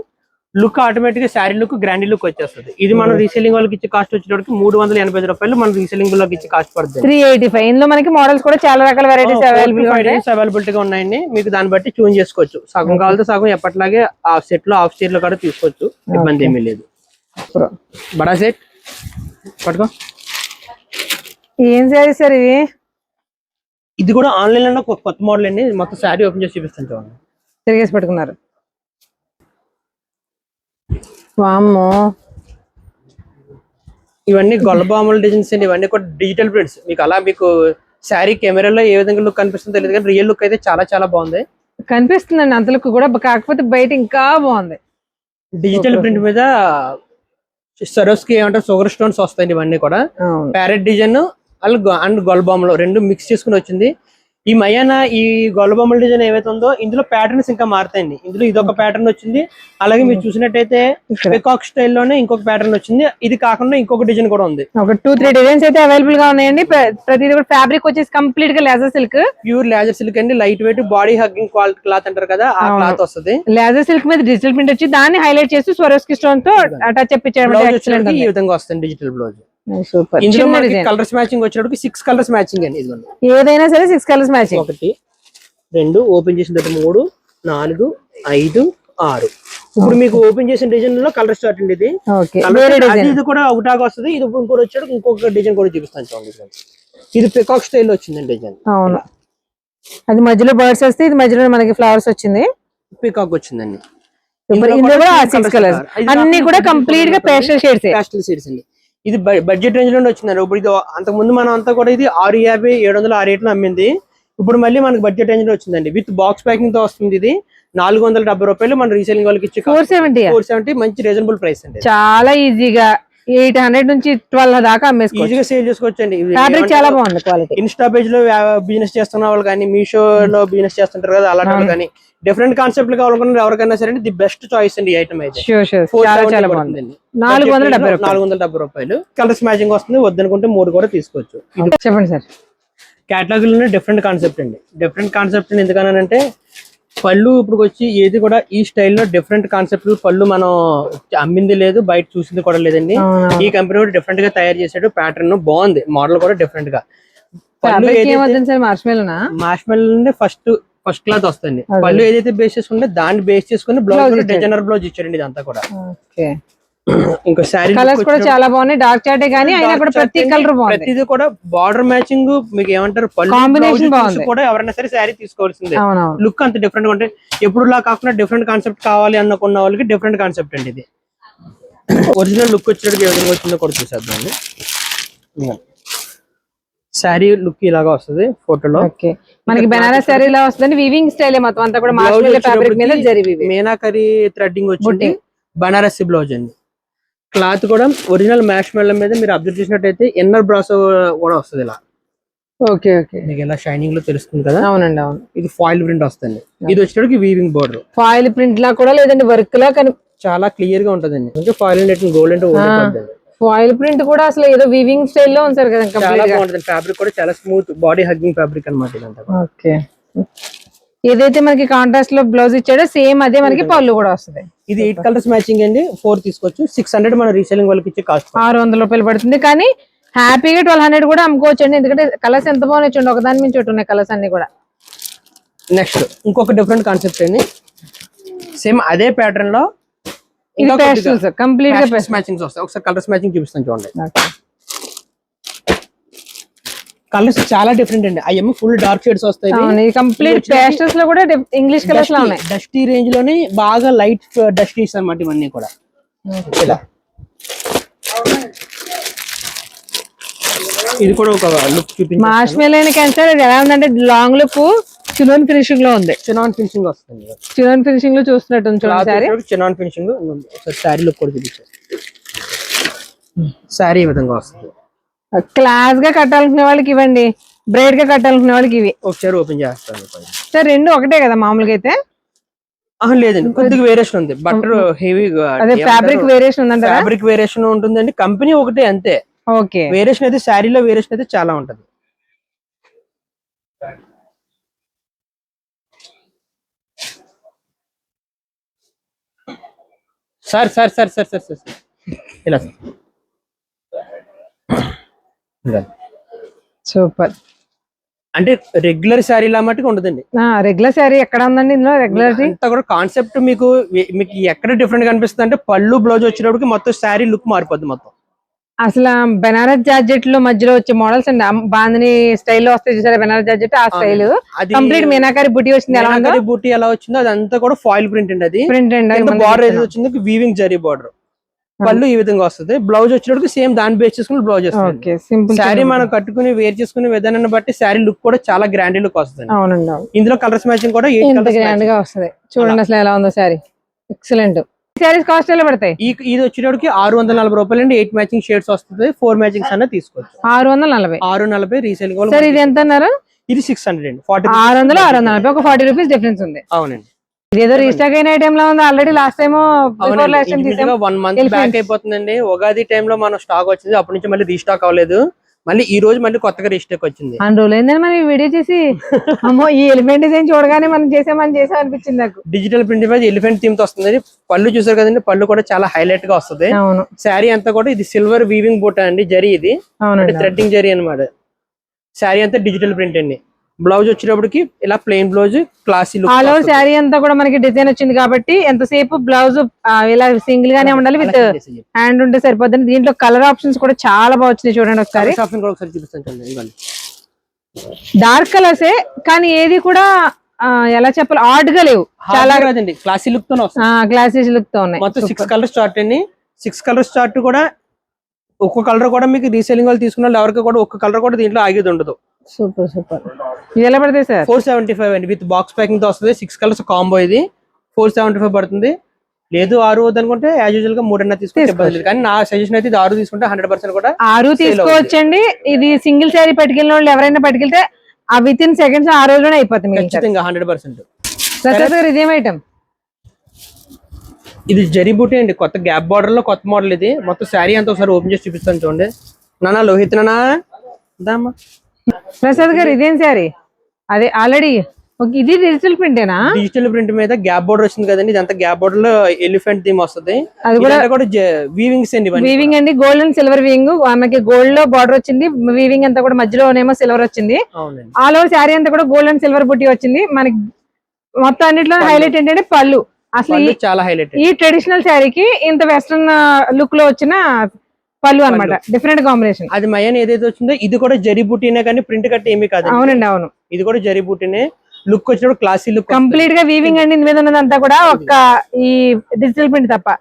లుక్ ఆటోమేటిక్ గా శారీ లుక్ గ్రాండ్ లుక్ వచ్చేస్తుంది. ఇది మనం రీసెల్లింగ్ వాళ్ళకి ఇచ్చే కాస్ట్ వచ్చేటప్పటికి 385 రూపాయలు మన రీసెల్లింగ్ వాళ్ళకి ఇచ్చే కాస్ట్ పడుతుంది. 385. ఇందులో మనకి మోడల్స్ కూడా చాలా రకాల వెరైటీస్ అవైలబిలిటీ గా ఉన్నాయండి. మీకు దాన్ని బట్టి చూన్ చేసుకోవచ్చు. సగం కావాలంటే సగం, ఎప్పటిలాగే హాఫ్ సెట్ లో హాఫ్ స్టేర్ లో కూడా తీసుకోవచ్చు, ఇబ్బంది ఏమీ లేదు. బడా సెట్ పట్టుకో. ఏం శారీ సార్ ఇవి? ఇది కూడా ఆన్లైన్ లో కొత్త మోడల్ అండి. మొత్తం శారీ ఓపెన్ చేసి చూపిస్తాను చూడండి. తిరిగేసి పెట్టుకున్నారు. వామ్మో, ఇవన్నీ గొల్లబాముల డిజైన్స్ అండి. ఇవన్నీ కూడా డిజిటల్ ప్రింట్స్. మీకు అలా మీకు శారీ కెమెరాలో ఏ విధంగా లుక్ కనిపిస్తుందో తెలియదు, కానీ రియల్ లుక్ అయితే చాలా చాలా బాగుంది. కనిపిస్తుందండి అంతలకు కూడా, కాకపోతే బయట ఇంకా బాగుంది. డిజిటల్ ప్రింట్ మీద సరోస్కి ఏమంటారు షుగర్ స్టోన్స్ వస్తాయండి. ఇవన్నీ కూడా ప్యారెట్ డిజైన్ అండ్ గొల్లబాములు రెండు మిక్స్ చేసుకుని వచ్చింది. ఈ మయాన ఈ గొల్లబొమ్మల డిజైన్ ఏవైతే ఉందో ఇందులో ప్యాటర్న్స్ ఇంకా మారుతాయండి. ఇందులో ఇదొక ప్యాటర్న్ వచ్చింది. అలాగే మీరు చూసినట్టయితే పికాక్ స్టైల్లోనే ఇంకొక ప్యాటర్న్ వచ్చింది. ఇది కాకుండా ఇంకొక డిజైన్ కూడా ఉంది. ఒక 2-3 డిజైన్స్ అయితే అవైలబుల్ గా ఉన్నాయండి. ప్రతిది కూడా ఫ్యాబ్రిక్ వచ్చేసి కంప్లీట్ గా laser silk, pure laser silk అండి. Light weight body hugging cloth అంటారు కదా, ఆ క్లాత్ వస్తుంది. లేజర్ సిల్క్ మీద డిజిటల్ ప్రింట్ వచ్చి దాన్ని హైలైట్ చేసి స్వరోస్కి స్టోన్ తో టచ్ అప్పించడం ఈ విధంగా వస్తుంది డిజిటల్ బ్లౌజ్. సూపర్. ఇందులో మనకి కలర్స్ మ్యాచింగ్ వచ్చేటప్పుడు 6 కలర్స్ మ్యాచింగ్ అండి. ఇది ఏదైనా సరే 6 కలర్స్ మ్యాచింగ్. 1 2 ఓపెన్ చేసిన తర్వాత 3 4 5 6. ఇప్పుడు మీకు ఓపెన్ చేసిన డిజైన్ లో కలర్ స్టార్ట్ అండి. ఇది కూడా ఒకటాగా వస్తుంది. ఇది ఇంకోటి వచ్చాడు, ఇంకొక డిజైన్ కూడా చూపిస్తాను చూడండి. ఇది పికాక్ స్టైల్ వచ్చిందండి డిజైన్. అవును, అది మధ్యలో బర్డ్స్ వస్తే ఇది మధ్యలో మనకి ఫ్లవర్స్ వచ్చింది, పికాక్ వచ్చిందండి. ఇందులో కూడా 6 కలర్స్ అన్ని కూడా కంప్లీట్ గా పేస్టల్ షేడ్స్ అండి. ఇది బడ్జెట్ రేంజ్ లోనే వచ్చిందండి. ఇప్పుడు ఇది అంతకు ముందు మనం అంతా కూడా ఇది 650 700 ఆ రేట్ లో అమ్మింది. ఇప్పుడు మళ్ళీ మనకి బడ్జెట్ రేంజ్ లో వచ్చిందండి. విత్ బాక్స్ ప్యాకింగ్ తో వస్తుంది. ఇది 470 రూపాయలు మన రీసేలింగ్ వాళ్ళకి ఇచ్చి 470 మంచి రీజనబుల్ ప్రైస్ అండి. చాలా ఈజీగా 800 నుంచి 12 దాకా అమ్మేసుకోవచ్చు, ఈజీగా సేల్ చేసుకోవచ్చండి. ఫ్యాబ్రిక్ చాలా బాగుంది, క్వాలిటీ. ఇన్స్టా పేజ్ లో బిజినెస్ చేస్తున్న వాళ్ళు కానీ, మీషో లో బిజినెస్ చేస్తుంటారు కదా, అలాంటి వాళ్ళు కానీ డిఫరెంట్ కాన్సెప్ట్ కావాలనుకున్న ఎవరికైనా సరే ది బెస్ట్ చాయిస్ అండి. ఈ ఐటమ్ అయితే 470 రూపాయలు. కలర్స్ మ్యాచింగ్ వస్తుంది. వద్దనుకుంటే 3 కూడా తీసుకోవచ్చు. చెప్పండి సార్. కేటలాగ్ లోనే డిఫరెంట్ కాన్సెప్ట్ అండి. డిఫరెంట్ కాన్సెప్ట్ ఎందుకనంటే పళ్ళు ఇప్పుడు వచ్చి ఏది కూడా ఈ స్టైల్లో డిఫరెంట్ కాన్సెప్ట్ పళ్ళు మనం అమ్మింది లేదు, బయట చూసింది కూడా లేదండి. ఈ కంపెనీ కూడా డిఫరెంట్ గా తయారు చేసాడు. ప్యాటర్న్ బాగుంది, మోడల్ కూడా డిఫరెంట్ గా. మార్ష్మెల్లో ఫస్ట్ క్లాత్ వస్తుంది. పళ్ళు ఏదైతే బేస్ చేసుకుంటే దాన్ని బేస్ చేసుకుని బ్లౌజ్ డిజైనర్ బ్లౌజ్ ఇచ్చారండి. ఇదంతా కూడా ఇంకో శారీ కలర్స్ కూడా చాలా బాగున్నాయి. డార్క్ చాటే గానీ అయినా కూడా ప్రతి కలర్ బాగుంది. ప్రతిది కూడా బార్డర్ మ్యాచింగ్ మీకు ఏమంటారు పళ్ళు కాంబినేషన్ బాగుంది. కూడా ఎవరైనా సరే శారీ తీసుకోవాల్సిందే. లుక్ అంత డిఫరెంట్ గా ఉంటాయి. ఎప్పుడులా కాకుండా డిఫరెంట్ కాన్సెప్ట్ కావాలి అనుకున్న వాళ్ళకి డిఫరెంట్ కాన్సెప్ట్ అండి. ఇది ఒరిజినల్ లుక్ వచ్చేటప్పుడు ఏ విధంగా వచ్చిందో కూడా చూసేద్దాం. శారీ లుక్ ఇలాగా వస్తుంది ఫోటోలో. మనకి బనారస్ శారీ లా వస్తుంది. వీవింగ్ స్టైల్ మొత్తం అంతా కూడా మార్ష్మెల్లో ఫ్యాబ్రిక్ మీద జరీ వీవింగ్, మీనాకరీ థ్రెడ్డింగ్ వచ్చింది. బనారసి బ్లౌజ్ అండి. క్లాత్ కూడా ఒరిజినల్ మార్ష్మెల్లో మీద మీరు అబ్జర్వ్ చేసినట్టయితే ఇన్నర్ బ్రాసో కూడా వస్తుంది ఇలా. ఓకే ఓకే, మీకు ఇలా షైనింగ్ లో తెలుస్తుంది కదా. అవునండి అవును. ఇది ఫాయిల్ ప్రింట్ వస్తుంది. ఇది వచ్చేటప్పుడు వీవింగ్ బోర్డర్. ఫాయిల్ ప్రింట్ లా కూడా లేదండి, వర్క్ లా కానీ చాలా క్లియర్ గా ఉంటదండి. ఇంకా ఫాయిల్ అండ్ గోల్డ్ అంటే ఫాయిల్ ప్రింట్ కూడా అసలు ఏదో వీవింగ్ స్టైల్ లో ఉంది కదా. చాలా బాగుంటుంది. ఫ్యాబ్రిక్ కూడా చాలా స్మూత్ బాడీ హగ్గింగ్ ఫ్యాబ్రిక్ అన్నమాట ఇదంతా. ఓకే, ఏదైతే మనకి కాంట్రాస్ట్ లో బ్లౌజ్ ఇచ్చాడో సేమ్ అదే మనకి పళ్ళు కూడా వస్తుంది. ఇది 8 కలర్స్ మ్యాచింగ్ అండి. 4 తీసుకోవచ్చు. 600 మన రీసేలింగ్ వాళ్ళకి ఇచ్చే కాస్ట్ 600 రూపాయలు పడుతుంది. కానీ హ్యాపీగా 1200 కూడా అమ్ముకోవచ్చు అండి. ఎందుకంటే కలర్స్ ఎంత బాగున్నాయి చూడండి, ఒకదాని నుంచి ఒకటి ఉన్నాయి కలర్స్ అన్ని కూడా. నెక్స్ట్ ఇంకొక డిఫరెంట్ కాన్సెప్ట్ అండి. సేమ్ అదే ప్యాటర్న్ లో కంప్లీట్ గా మ్యాచింగ్స్ వస్తాయి. ఒకసారి కలర్స్ మ్యాచింగ్ చూపిస్తాను చూడండి. కలర్స్ చాలా డిఫరెంట్ అండి. అయ్యమ్మ ఫుల్ డార్క్ షేడ్స్ వస్తాయి. కంప్లీట్ పేస్టల్స్ లో కూడా ఇంగ్లీష్ కలర్స్ లో ఉన్నాయి. డస్టీ రేంజ్ లోనే బాగా లైట్ డస్టీస్ అన్నమాట ఇవన్నీ కూడా. ఇలా ఇది కూడా ఒక లుక్ చూపించి మార్ష్మెల్లో క్యాన్సర్ ఎలా ఉందంటే లాంగ్ లుక్ చినాన్ ఫినిషింగ్ లో ఉంది. చినాన్ ఫినిషింగ్ వస్తుంది. చినాన్ ఫినిషింగ్ లో చూస్తున్నట్టు చూడండి. చినాన్ ఫినిషింగ్ శారీ లుక్ కూడా చూపించారు. శారీ ఈ విధంగా వస్తుంది. క్లాస్ గా కట్టాలనుకునే వాళ్ళకి ఇవ్వండి, బ్రైడ్ గా కట్టాలనుకునే వాళ్ళకి ఇవి. ఒకసారి ఓపెన్ చేస్తాను సార్. రెండు ఒకటే కదా మామూలుగా అయితే? లేదండి, కొద్దిగా వేరియేషన్ ఉంది. బట్టర్ హెవీ అదే ఫ్యాబ్రిక్ వేరియేషన్ ఉందండి. ఫ్యాబ్రిక్ వేరియేషన్ ఉంటుందండి. కంపెనీ ఒకటే అంతే. ఓకే, వేరియేషన్ అయితే శారీలో వేరియేషన్ అయితే చాలా ఉంటది. Sir sir sir sir sir sir ఇలా సూపర్. అంటే రెగ్యులర్ శారీ లా మట్టుకు ఉండదండి. రెగ్యులర్ శారీ ఎక్కడ ఉందండి ఇందులో? రెగ్యులర్ అంతా కూడా కాన్సెప్ట్ మీకు ఎక్కడ డిఫరెంట్ కనిపిస్తుంది అంటే పళ్ళు బ్లౌజ్ వచ్చేటప్పటికి మొత్తం శారీ లుక్ మారిపోద్ది మొత్తం. అసలు బెనారస్ జార్జెట్ లో మధ్యలో వచ్చే మోడల్స్ అండి, బాందని స్టైల్లో వస్తాయి చూసారా, బెనారస్ జార్జెట్ ఆ స్టైల్ అది కంప్లీట్ మీనాకారి బుట్టి వచ్చింది. ఎలా ఉందో బూటీ ఎలా వచ్చిందో అదంతా కూడా ఫాయిల్ ప్రింట్ అండి. అది ప్రింట్ అండి, బార్డర్ ఏది వచ్చింది వీవింగ్ జరీ బార్డర్, పళ్ళు ఈ విధంగా వస్తుంది. బ్లౌజ్ వచ్చేటప్పుడు సేమ్ దాన్ని బేస్ చేసుకుని బ్లౌజ్ వస్తుంది. సింపుల్ శారీ మనం కట్టుకుని వేర్ చేసుకునే విధానాన్ని బట్టి శారీ లుక్ కూడా చాలా గ్రాండ్ లుక్ వస్తుంది. అవునండి, ఇందులో కలర్స్ మ్యాచింగ్ కూడా 8 కలర్స్ గ్రాండ్ గా వస్తుంది. చూడండి అసలు ఎలా ఉందో శారీ, ఎక్సలెంట్. శారీస్ కాస్ట్ ఎలా పడతాయి? ఇది వచ్చేటప్పటికి 640 రూపాయలు అండి. 8 మ్యాచింగ్ షేడ్స్ వస్తుంది. 4 మ్యాచింగ్స్ అన్న తీసుకోవచ్చు. 640 రీసేల్. సార్ ఇది ఎంత అన్నారు? ఇది 600 అండి. 600 640 ఒక 40 రూపీస్ డిఫరెన్స్ ఉంది. అవునండి. ఇదేదో రీస్టాక్ అయిన ఐటమ్ లో ఉంది. Already last time 1 month back అయిపోతుందండి. ఉగాది టైంలో మనం స్టాక్ వచ్చింది, అప్పటి నుంచి మళ్ళీ రీస్టాక్ అవ్వలేదు. మళ్ళీ ఈ రోజు మళ్ళీ కొత్తగా రీస్టాక్ వచ్చింది. అన్ని రోజులు అయిందని మనం వీడియో చేసి అమ్మో ఈ ఎలిఫెంట్ డిజైన్ చూడగానే మనం చేసాం అనిపించింది నాకు. డిజిటల్ ప్రింట్ మీద ఎలిఫెంట్ థీమ్ తో వస్తుంది. పళ్ళు చూసారు కదండి, పళ్ళు కూడా చాలా హైలైట్ గా వస్తుంది. అవును, శారీ అంతా కూడా ఇది సిల్వర్ వీవింగ్ బూట అండి, జరీ ఇది. అవునండి, థ్రెడ్డింగ్ జరీ అన్నమాట. శారీ అంతా డిజిటల్ ప్రింట్ అండి. బ్లౌజ్ వచ్చేటప్పటికి ఇలా plain blouse, classy look. All over sari అంతా కూడా మనకి డిజైన్ వచ్చింది కాబట్టి ఎంతసేపు బ్లౌజ్ ఇలా సింగిల్ గానే ఉండాలి, విత్ హ్యాండ్ ఉంటే సరిపోతుంది. దీంట్లో కలర్ ఆప్షన్స్ కూడా చాలా బాగా వచ్చినాయి. చూడండి ఒకసారి చూపిస్తాను. డార్క్ కలర్సే కానీ ఏది కూడా ఎలా చెప్పాలి, ఆర్డ్ గా లేవు, చాలా క్లాసీ లుక్ తో క్లాసీ లుక్ తో ఉన్నాయి. మొత్తం 6 కలర్స్ చార్ట్ అండి. 6 కలర్స్ చార్ట్ కూడా ఒక్క కలర్ కూడా మీకు రీసేలింగ్ వాళ్ళు తీసుకున్న వాళ్ళు ఎవరికి కూడా ఒక్క కలర్ కూడా దీంట్లో ఆగేది ఉండదు. Super super. ఇది ఎలా పడుతుంది సార్? 475 అండి. విత్ బాక్స్ ప్యాకింగ్ తో వస్తుంది. 6 కలర్స్ కాంబో. ఇది 475 పడుతుంది. లేదు 6 వద్దు అనుకుంటే యాజ్ యూజువల్ గా 3 తీసుకుంటే ఇబ్బంది లేదు. కానీ నా సజెషన్ అయితే ఇది 6 తీసుకుంటే 100% కూడా 6 తీసుకోవచ్చండి. ఇది సింగిల్ శారీ పట్టుకెళ్ళిన వాళ్ళు ఎవరైనా పట్టుకెళ్తే ఆ విత్ ఇన్ సెకండ్స్ ఆ రోజులోనే అయిపోతుంది. ఖచ్చితంగా 100%. సార్ ఇదేం ఐటమ్? ఇది జరీ బూటీ అండి, కొత్త గ్యాప్ బార్డర్ లో కొత్త మోడల్. ఇది మొత్తం శారీ అంతా ఒకసారి ఓపెన్ చేసి చూపిస్తాను చూడండి. నానా లోహిత్ నానా దామా ప్రసాద్ గారు ఇదేం శారీ? అదే ఆల్రెడీ ఇది డిజిటల్ ప్రింటేనా? డిజిటల్ ప్రింట్ మీద గ్యాప్ బోర్డర్ వచ్చింది కదండి. ఇదంతా గ్యాప్ బోర్డర్ లో ఎలిఫెంట్ థీమ్ వస్తుంది. అది కూడా వీవింగ్స్ అండి. వీవింగ్ అండి, గోల్డ్ అండ్ సిల్వర్ వీవింగ్. మనకి గోల్డ్ లో బార్డర్ వచ్చింది, వీవింగ్ అంతా కూడా మధ్యలోనేమో సిల్వర్ వచ్చింది. ఆల్ ఓవర్ శారీ అంతా కూడా గోల్డ్ అండ్ సిల్వర్ బుట్టి వచ్చింది. మనకి మొత్తం అన్నిట్లో హైలైట్ ఏంటంటే పళ్ళు. అసలు చాలా హైలైట్. ఈ ట్రెడిషనల్ శారీకి ఇంత వెస్టర్న్ లుక్ లో వచ్చిన పళ్ళు అన్నమాట, డిఫరెంట్ కాంబినేషన్. అది మయన్ ఏదైతే వచ్చిందో ఇది కూడా జరీ బూటీనే కానీ ప్రింట్ కట్ ఏమీ కాదు. అవునండి, అవును, ఇది కూడా జరీ బూటీనే. లుక్ వచ్చినప్పుడు క్లాసీ లుక్, కంప్లీట్ గా వీవింగ్ అండి. ఇందు మీద ఉన్నదంతా కూడా ఒక ఈ డిజిటల్ ప్రింట్ తప్ప.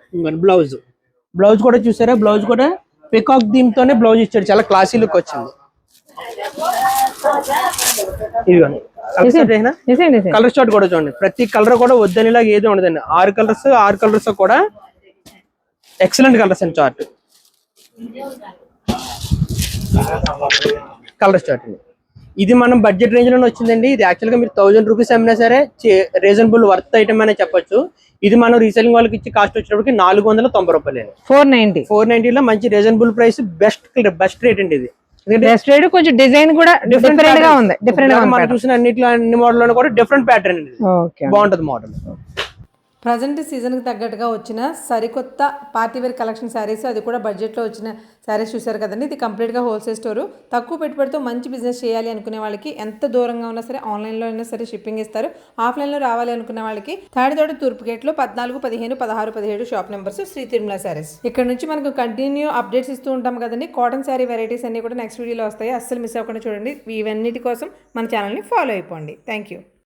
బ్లౌజ్ కూడా చూసారా, బ్లౌజ్ కూడా పికాక్ థీమ్ తోనే బ్లౌజ్ ఇచ్చాడు. చాలా క్లాసీ లుక్ వచ్చింది. ఇదిగోండి కలర్ చార్ట్ కూడా చూడండి. ప్రతి కలర్ కూడా వద్దనిలాగా ఏది ఉండదండి. 6 కలర్స్ కూడా ఎక్సలెంట్ కలర్స్ అండి. చార్ట్ కలర్ చార్ట్ అండి. ఇది మనం బడ్జెట్ రేంజ్ లోనే వచ్చిందండి. ఇది యాక్చువల్ గా మీరు 1000 రూపీస్ అమ్మినా సరే రీజనబుల్ వర్త్ ఐటమ్ అనే చెప్పొచ్చు. ఇది మనం రీసెలింగ్ వాళ్ళకి ఇచ్చి కాస్ట్ వచ్చేటప్పటికి 490 రూపాయలు. 490 లో మంచి రీజనబుల్ ప్రైస్, బెస్ట్ రేట్ అండి. ఇది కొంచెం డిజైన్ కూడా డిఫరెంట్ గా ఉంది. మనం చూసిన అన్ని మోడల్ లో కూడా డిఫరెంట్ ప్యాటర్న్ అండి. బాగుంటది మోడల్. ప్రజెంట్ సీజన్కి తగ్గట్టుగా వచ్చిన సరికొత్త పార్టీవేర్ కలెక్షన్ శారీస్, అది కూడా బడ్జెట్లో వచ్చిన శారీస్ చూసారు కదండి. ఇది కంప్లీట్గా హోల్సేల్ స్టోరు. తక్కువ పెట్టుబడితో మంచి బిజినెస్ చేయాలి అనుకునే వాళ్ళకి ఎంత దూరంగా ఉన్నా సరే, ఆన్లైన్లో అయినా సరే షిప్పింగ్ ఇస్తారు. ఆఫ్లైన్లో రావాలి అనుకునే వాళ్ళకి తాడితోట తూర్పు గేట్లో 14, 15, 16, 17 షాప్ నెంబర్స్ శ్రీ తిరుమల శారీస్. ఇక్కడ నుంచి మనకు కంటిన్యూ అప్డేట్స్ ఇస్తూ ఉంటాం కదండి. కాటన్ శారీ వెరైటీస్ అన్ని కూడా నెక్స్ట్ వీడియోలో వస్తాయి. అస్సలు మిస్ అవ్వకుండా చూడండి. ఇవన్నిటి కోసం మన ఛానల్ని ఫాలో అయిపోండి. Thank you.